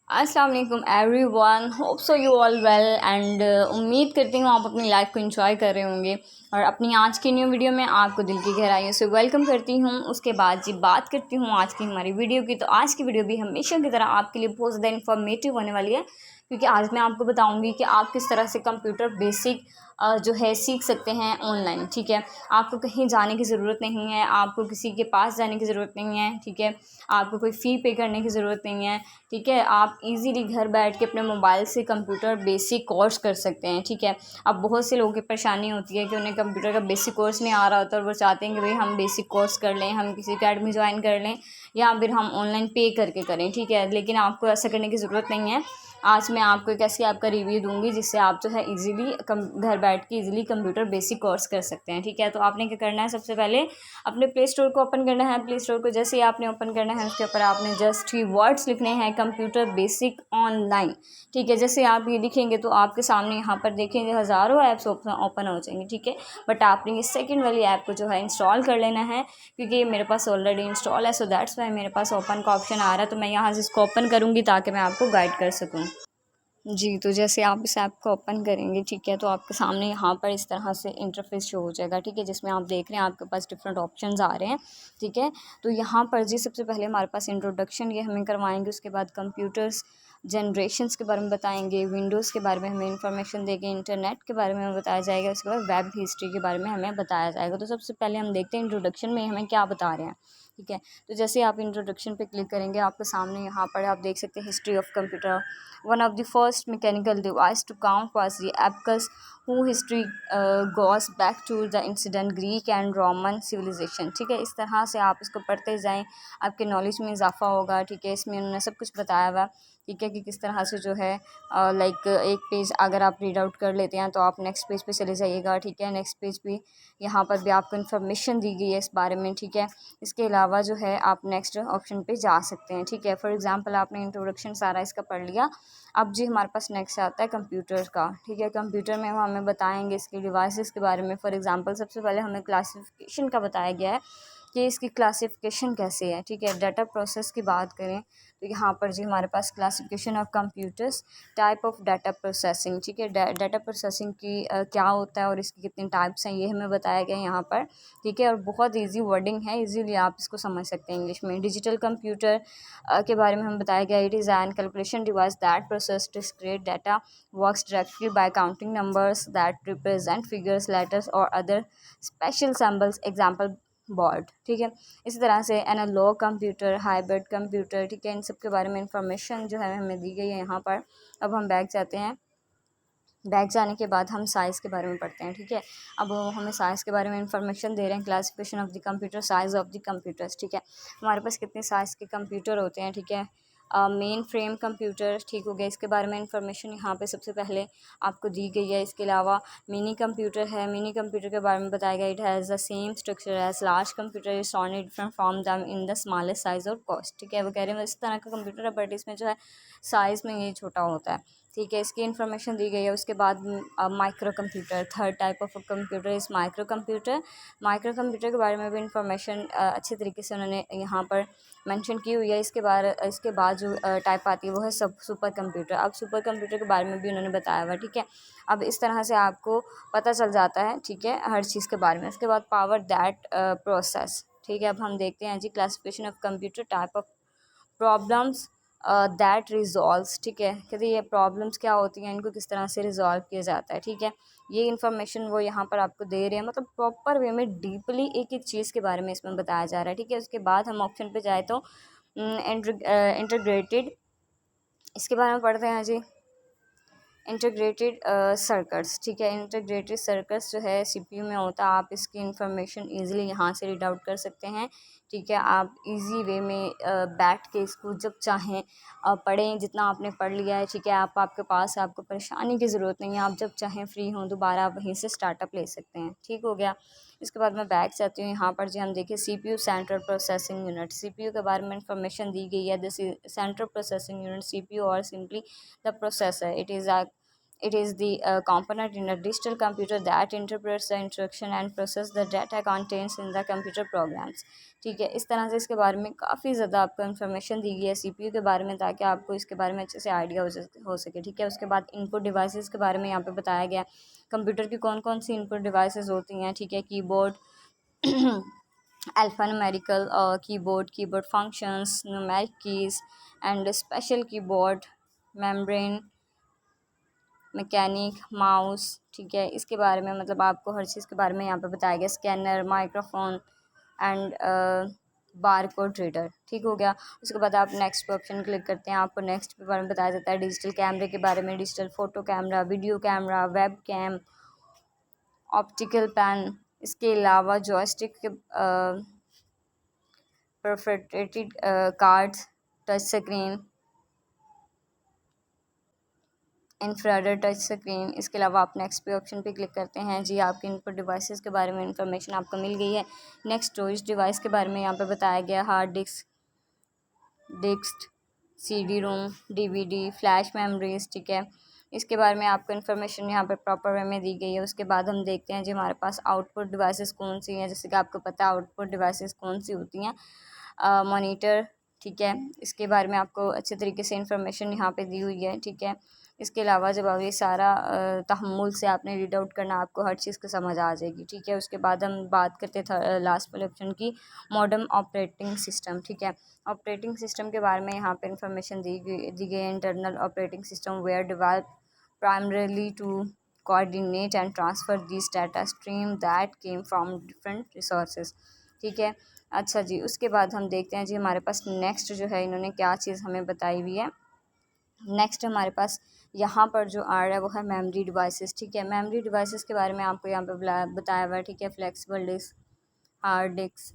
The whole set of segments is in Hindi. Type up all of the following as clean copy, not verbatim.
अस्सलाम वालेकुम everyone, hope so you all well and उम्मीद करती हूँ आप अपनी लाइफ को एंजॉय कर रहे होंगे और अपनी आज की न्यू वीडियो में आपको दिल की गहराइयों से वेलकम करती हूँ। उसके बाद जी बात करती हूँ आज की हमारी वीडियो की। तो आज की वीडियो भी हमेशा की तरह आपके लिए बहुत ज़्यादा इन्फॉर्मेटिव होने वाली है, क्योंकि आज मैं आपको बताऊँगी कि आप किस तरह से कंप्यूटर बेसिक जो है सीख सकते हैं ऑनलाइन। ठीक है, आपको कहीं जाने की ज़रूरत नहीं है, आपको किसी के पास जाने की ज़रूरत नहीं है। ठीक है, आपको कोई फ़ी पे करने की ज़रूरत नहीं है। ठीक है, आप इजीली घर बैठ के अपने मोबाइल से कंप्यूटर बेसिक कोर्स कर सकते हैं। ठीक है, अब बहुत से लोगों की परेशानी होती है कि उन्हें कंप्यूटर का बेसिक कोर्स नहीं आ रहा होता और वो चाहते हैं कि भाई हम बेसिक कोर्स कर लें, हम किसी अकेडमी ज्वाइन कर लें या फिर हम ऑनलाइन पे करके करें। ठीक है, लेकिन आपको ऐसा करने की ज़रूरत नहीं है। आज मैं आपको एक ऐसी ऐप का रिव्यू दूंगी जिससे आप जो है इजीली घर बैठ के इजीली कंप्यूटर बेसिक कोर्स कर सकते हैं। ठीक है, तो आपने क्या करना है, सबसे पहले अपने प्ले स्टोर को ओपन करना है। प्ले स्टोर को जैसे ही आपने ओपन करना है उसके ऊपर आपने जस्ट ही वर्ड्स लिखने हैं, कंप्यूटर बेसिक ऑनलाइन। ठीक है, जैसे आप ये लिखेंगे तो आपके सामने यहाँ पर देखेंगे हज़ारों ऐप्स ओपन हो जाएंगी। ठीक है, बट आपने ये सेकंड वाली ऐप को जो है इंस्टॉल कर लेना है, क्योंकि ये मेरे पास ऑलरेडी इंस्टॉल है, सो दैट्स वाई मेरे पास ओपन का ऑप्शन आ रहा है। तो मैं यहाँ से इसको ओपन करूँगी ताकि मैं आपको गाइड कर सकूँ। जी, तो जैसे आप इस ऐप को ओपन करेंगे, ठीक है, तो आपके सामने यहाँ पर इस तरह से इंटरफेस शो हो जाएगा। ठीक है, जिसमें आप देख रहे हैं आपके पास डिफरेंट ऑप्शंस आ रहे हैं। ठीक है, तो यहाँ पर जी सबसे पहले हमारे पास इंट्रोडक्शन ये हमें करवाएंगे, उसके बाद कंप्यूटर्स जनरेशन्स के बारे में बताएंगे, विंडोज़ के बारे में हमें इंफॉर्मेशन देंगे, इंटरनेट के बारे में हमें बताया जाएगा, उसके बाद वेब हिस्ट्री के बारे में हमें बताया जाएगा। तो सबसे पहले हम देखते हैं इंट्रोडक्शन में हमें क्या बता रहे हैं। ठीक है, तो जैसे आप इंट्रोडक्शन पे क्लिक करेंगे आपके सामने यहाँ पर आप देख सकते हैं history of computer. One of the first mechanical device to count was the abacus, who history goes back to the ancient Greek and Roman civilization। ठीक है, इस तरह से आप इसको पढ़ते जाएं, आपके नॉलेज में इजाफा होगा। ठीक है, इसमें उन्होंने सब कुछ बताया हुआ। ठीक है, कि किस तरह से जो है लाइक एक पेज अगर आप रीड आउट कर लेते हैं तो आप नेक्स्ट पेज पे चले जाइएगा। ठीक है, नेक्स्ट पेज पे यहाँ पर भी आपको इन्फॉर्मेशन दी गई है इस बारे में। ठीक है, इसके अलावा जो है आप नेक्स्ट ऑप्शन पे जा सकते हैं। ठीक है, फॉर एग्जांपल आपने इंट्रोडक्शन सारा इसका पढ़ लिया। अब जी हमारे पास नेक्स्ट आता है कंप्यूटर का। ठीक है, कंप्यूटर में वो हमें बताएंगे इसके डिवाइसेस के बारे में। फॉर एग्जांपल सबसे पहले हमें क्लासिफिकेशन का बताया गया है कि इसकी क्लासिफिकेशन कैसे है। ठीक है, डाटा प्रोसेस की बात करें तो यहाँ पर जी हमारे पास classification of computers, type of data processing. ठीक है, डाटा प्रोसेसिंग की क्या होता है और इसकी कितनी टाइप्स हैं ये हमें बताया गया है यहाँ पर। ठीक है, और बहुत ईजी वर्डिंग है, इजीली आप इसको समझ सकते हैं इंग्लिश में। डिजिटल कंप्यूटर के बारे में हमें बताया गया, it is an calculation device that process discrete data, works directly by counting numbers that represent figures, letters और other special symbols, example board. ठीक है, इसी तरह से एनालॉग कंप्यूटर, हाइब्रिड कंप्यूटर। ठीक है, इन सब के बारे में इंफॉर्मेशन जो है हमें दी गई है यहाँ पर। अब हम बैक जाते हैं, बैक जाने के बाद हम साइज़ के बारे में पढ़ते हैं। ठीक है, अब वो हमें साइज़ के बारे में इंफॉर्मेशन दे रहे हैं, classification of the computer, size of the computers. ठीक है, हमारे पास कितने साइज़ के कंप्यूटर होते हैं। ठीक है, मेन फ्रेम कंप्यूटर, ठीक हो गया, इसके बारे में इंफॉर्मेशन यहाँ पे सबसे पहले आपको दी गई है। इसके अलावा मिनी कंप्यूटर है, मिनी कंप्यूटर के बारे में बताया गया, it has the same structure as large computer, is only different from them in the smallest size और कॉस्ट। ठीक है, वो कह रहे हैं इस तरह का कंप्यूटर है बट इसमें जो है साइज़ में ये छोटा होता है। ठीक है, इसकी इन्फॉर्मेशन दी गई है। उसके बाद micro computer, third type of computer is micro computer. Micro computer के बारे में भी इंफॉर्मेशन अच्छे तरीके से उन्होंने यहाँ पर मेंशन की हुई है। इसके बाद जो टाइप आती है वो है सब सुपर कंप्यूटर। अब सुपर कंप्यूटर के बारे में भी उन्होंने बताया हुआ। ठीक है, अब इस तरह से आपको पता चल जाता है। ठीक है, हर चीज़ के बारे में। उसके बाद पावर दैट प्रोसेस। ठीक है, अब हम देखते हैं जी classification of computer, type of problems that resolves. ठीक है, कहते ये प्रॉब्लम्स क्या होती हैं, इनको किस तरह से रिजॉल्व किया जाता है। ठीक है, ये इन्फॉर्मेशन वो यहाँ पर आपको दे रहे हैं, मतलब प्रॉपर वे में डीपली एक एक चीज़ के बारे में इसमें बताया जा रहा है। ठीक है, उसके बाद हम ऑप्शन पे जाए तो इंटीग्रेटेड, इसके बारे में पढ़ते हैं जी। Integrated circuits. ठीक है, इंटीग्रेटेड सर्किट्स जो है सीपीयू में होता है, आप इसकी इंफॉर्मेशन इजीली यहाँ से रीड आउट कर सकते हैं। ठीक है, आप इजी वे में बैठ के इसको जब चाहें पढ़ें, जितना आपने पढ़ लिया है। ठीक है, आप आपके पास है, आपको परेशानी की ज़रूरत नहीं है, आप जब चाहें फ्री हों दोबारा आप वहीं से स्टार्टअप ले सकते हैं। ठीक हो गया, इसके बाद मैं बैक जाती हूँ। यहाँ पर जी हम देखिए CPU, central processing unit. CPU के बारे में इंफॉर्मेशन दी गई है, this central processing unit, CPU और simply the processor, it is It is the component in a digital computer that interprets the instruction and process the data contains in the computer programs। ठीक है, इस तरह से इसके बारे में काफ़ी ज़्यादा आपको इन्फॉर्मेशन दी गई है CPU के बारे में, ताकि आपको इसके बारे में अच्छे से आइडिया हो सके। ठीक है, उसके बाद इनपुट डिवाइसेस के बारे में यहाँ पे बताया गया, कंप्यूटर की कौन कौन सी इनपुट डिवाइसेस होती हैं। ठीक है, keyboard alphanumerical keyboard functions, numeric keys and special keyboard, membrane, mechanic, mouse. ठीक है, इसके बारे में मतलब आपको हर चीज़ के बारे में यहाँ पे बताया गया, scanner, microphone and bar code reader. ठीक हो गया। उसके बाद आप नेक्स्ट पे ऑप्शन क्लिक करते हैं, आपको नेक्स्ट के बारे में बताया जाता है डिजिटल कैमरे के बारे में, digital photo camera, video camera, web cam, optical pen, इसके अलावा जॉयस्टिक के perforated cards, touch screen, infrared touch screen. इसके अलावा आप नेक्स्ट पे ऑप्शन पे क्लिक करते हैं जी, आपके इनपुट डिवाइसेस के बारे में इंफॉर्मेशन आपको मिल गई है। नेक्स्ट स्टोरेज डिवाइस के बारे में यहाँ पे बताया गया, हार्ड डिस्क, CD रोम, DVD, फ्लैश मेमोरीज। ठीक है, इसके बारे में आपको इन्फॉर्मेशन यहाँ पे प्रॉपर वे में दी गई है। उसके बाद हम देखते हैं जी हमारे पास आउटपुट डिवाइसेस कौन सी हैं। जैसे कि आपको पता है आउटपुट डिवाइसेस कौन सी होती हैं, मॉनिटर। ठीक है, इसके बारे में आपको अच्छे तरीके से इन्फॉर्मेशन यहाँ पे दी हुई है। ठीक है, इसके अलावा जब आप ये सारा तहम्मुल से आपने रीड आउट करना, आपको हर चीज़ को समझ आ जाएगी। ठीक है, उसके बाद हम बात करते थे लास्ट वाले ऑप्शन की, मॉडर्न ऑपरेटिंग सिस्टम। ठीक है, ऑपरेटिंग सिस्टम के बारे में यहाँ पे इंफॉर्मेशन दी गई है। Internal operating system were develop primarily to coordinate and transfer this data stream that came from different resources. ठीक है, अच्छा जी, उसके बाद हम देखते हैं जी हमारे पास नेक्स्ट जो है इन्होंने क्या चीज़ हमें बताई हुई है। नेक्स्ट हमारे पास यहाँ पर जो आ रहा है वो है मेमोरी डिवाइसेस। ठीक है, मेमोरी डिवाइसेस के बारे में आपको यहाँ पे बताया हुआ है। ठीक है, flexible disk, hard disk,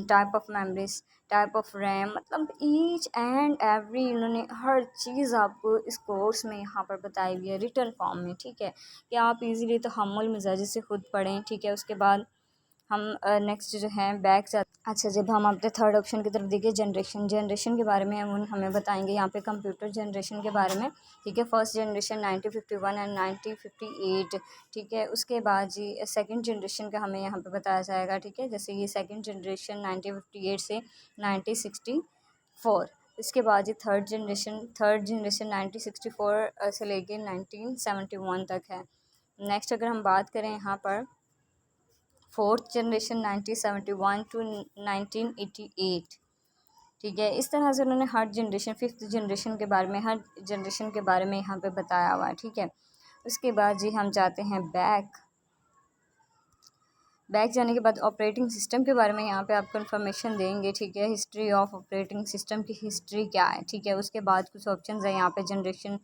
type of memories, type of RAM, मतलब ईच एंड एवरी इन्होंने हर चीज़ आपको इस कोर्स में यहाँ पर बताई हुई है रिटर्न फॉर्म में। ठीक है, कि आप इजीली तहम्मुल मिजाजी से खुद पढ़ें। ठीक है, उसके बाद हम नेक्स्ट जो है बैक जाते। अच्छा, जब हम अपने थर्ड ऑप्शन की तरफ देखिए, जनरेशन के बारे में हमें बताएंगे यहाँ पे कंप्यूटर जनरेशन के बारे में। ठीक है, फर्स्ट जनरेशन 1951 एंड 1958। ठीक है, उसके बाद जी सेकंड जनरेशन का हमें यहाँ पे बताया जाएगा। ठीक है, जैसे ये सेकंड जनरेशन 1958 से 1964। इसके बाद जी थर्ड जनरेशन 1964 से लेके 1971 तक है। नेक्स्ट अगर हम बात करें यहाँ पर फोर्थ जनरेशन 1971 टू 1988। ठीक है, इस तरह से उन्होंने हर जनरेशन, फिफ्थ जनरेशन के बारे में, हर जनरेशन के बारे में यहाँ पे बताया हुआ है। ठीक है, उसके बाद जी हम जाते हैं बैक जाने के बाद ऑपरेटिंग सिस्टम के बारे में यहाँ पे आपको इन्फॉर्मेशन देंगे। ठीक है, हिस्ट्री ऑफ ऑपरेटिंग सिस्टम की हिस्ट्री क्या है। ठीक है, उसके बाद कुछ ऑप्शन है यहाँ पे, generation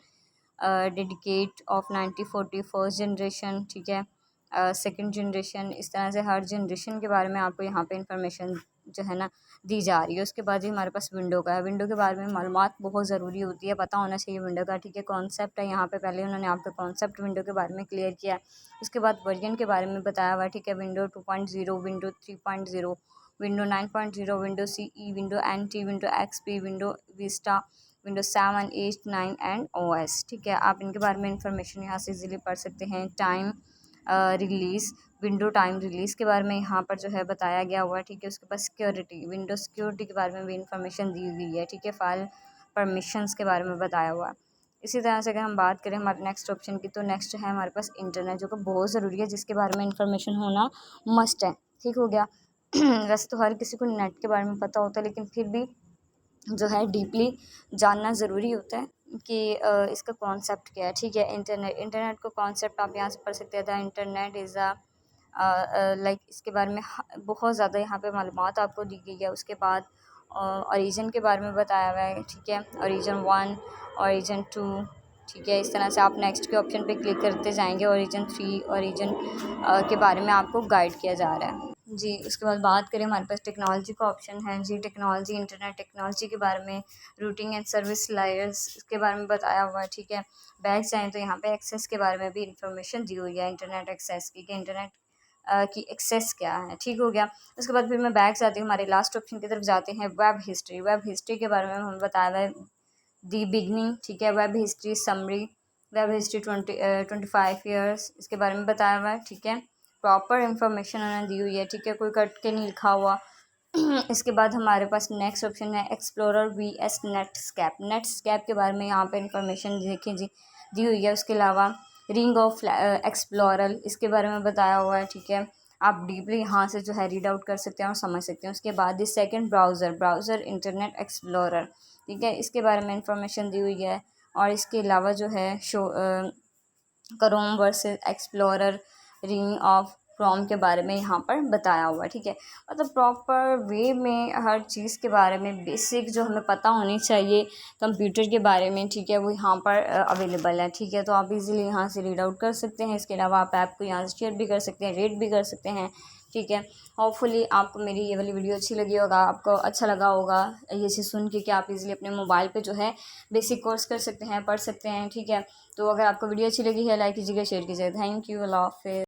dedicate of 1940 first generation. ठीक है, सेकंड जनरेशन, इस तरह से हर जनरेशन के बारे में आपको यहाँ पे इंफॉर्मेशन जो है ना दी जा रही है। उसके बाद ही हमारे पास विंडो का है। विंडो के बारे में मालूमात बहुत ज़रूरी होती है, पता होना चाहिए विंडो का। ठीक है, कॉन्सेप्ट है यहाँ पे, पहले उन्होंने आपका कॉन्सेप्ट विंडो के बारे में क्लियर किया है। उसके बाद वर्जन के बारे में बताया हुआ है। ठीक है, window 2.0, window 3.0, window 9.0, window CE, window NT, window XP, window Vista, window 7, 8, 9 and OS। ठीक है, आप इनके बारे में इंफॉर्मेशन यहाँ से इजीली पढ़ सकते हैं। Time release, window time release के बारे में यहाँ पर जो है बताया गया हुआ है। ठीक है, उसके बाद सिक्योरिटी, विंडो सिक्योरिटी के बारे में भी इंफॉर्मेशन दी हुई है। ठीक है, फाइल परमिशंस के बारे में बताया हुआ है। इसी तरह से अगर हम बात करें हमारे नेक्स्ट ऑप्शन की, तो नेक्स्ट है हमारे पास इंटरनेट, जो कि बहुत ज़रूरी है, जिसके बारे में इंफॉर्मेशन होना मस्ट है। ठीक हो गया। वैसे तो हर किसी को नेट के बारे में पता होता है, लेकिन फिर भी जो है डीपली जानना ज़रूरी होता है कि इसका कॉन्सेप्ट क्या है। ठीक है, इंटरनेट को कॉन्सेप्ट आप यहाँ से पढ़ सकते हैं। द इंटरनेट इज़ लाइक, इसके बारे में बहुत ज़्यादा यहाँ पे मालूमात आपको दी गई है। उसके बाद ओरिजिन के बारे में बताया हुआ है। ठीक है, ओरिजिन 1, ओरिजिन 2। ठीक है, इस तरह से आप नेक्स्ट के ऑप्शन पे क्लिक करते जाएंगे। ओरिजिन 3, ओरिजिन के बारे में आपको गाइड किया जा रहा है जी। उसके बाद बात करें, हमारे पास टेक्नोलॉजी का ऑप्शन है जी। टेक्नोलॉजी, इंटरनेट टेक्नोलॉजी के बारे में, रूटिंग एंड सर्विस लेयर्स के बारे में बताया हुआ है। ठीक है, बैक जाएँ तो यहाँ पे एक्सेस के बारे में भी इंफॉर्मेशन दी हुई है, इंटरनेट एक्सेस की, कि इंटरनेट की एक्सेस क्या है। ठीक हो गया। उसके बाद फिर मैं बैक जाती हूँ, हमारे लास्ट ऑप्शन की तरफ जाते हैं, वेब हिस्ट्री। वेब हिस्ट्री के बारे में हमें बताया हुआ है दी बिगनिंग। ठीक है, web history summary, web history 25 years इसके बारे में बताया हुआ है, ठीक है। प्रॉपर इंफॉर्मेशन उन्होंने दी हुई है, ठीक है, कोई कट के नहीं लिखा हुआ। इसके बाद हमारे पास नेक्स्ट ऑप्शन है एक्सप्लोरर VS नेटस्कैप। नेटस्कैप के बारे में यहाँ पे इंफॉर्मेशन देखिए जी दी हुई है। उसके अलावा रिंग ऑफ एक्सप्लोरर इसके बारे में बताया हुआ है, ठीक है। आप डीपली यहाँ से जो है रीड आउट कर सकते हैं और समझ सकते हैं। उसके बाद इस सेकंड ब्राउज़र इंटरनेट एक्सप्लोरर, ठीक है, इसके बारे में इंफॉर्मेशन दी हुई है। और इसके अलावा जो है Chrome versus explorer ring of Chrome के बारे में यहाँ पर बताया हुआ है, ठीक है। मतलब प्रॉपर वे में हर चीज़ के बारे में बेसिक जो हमें पता होनी चाहिए कंप्यूटर के बारे में, ठीक है, वो यहाँ पर अवेलेबल है, ठीक है। तो आप इजीली यहाँ से रीड आउट कर सकते हैं। इसके अलावा आप ऐप को यहाँ से शेयर भी कर सकते हैं, रेट भी कर सकते हैं, ठीक है। होपफुली आपको मेरी ये वाली वीडियो अच्छी लगी होगा, आपको अच्छा लगा होगा ये चीज़ सुन के कि आप इजीली अपने मोबाइल पे जो है बेसिक कोर्स कर सकते हैं, पढ़ सकते हैं, ठीक है। तो अगर आपको वीडियो अच्छी लगी है लाइक कीजिएगा, शेयर कीजिएगा। थैंक यू, अल्लाह हाफ़िज़।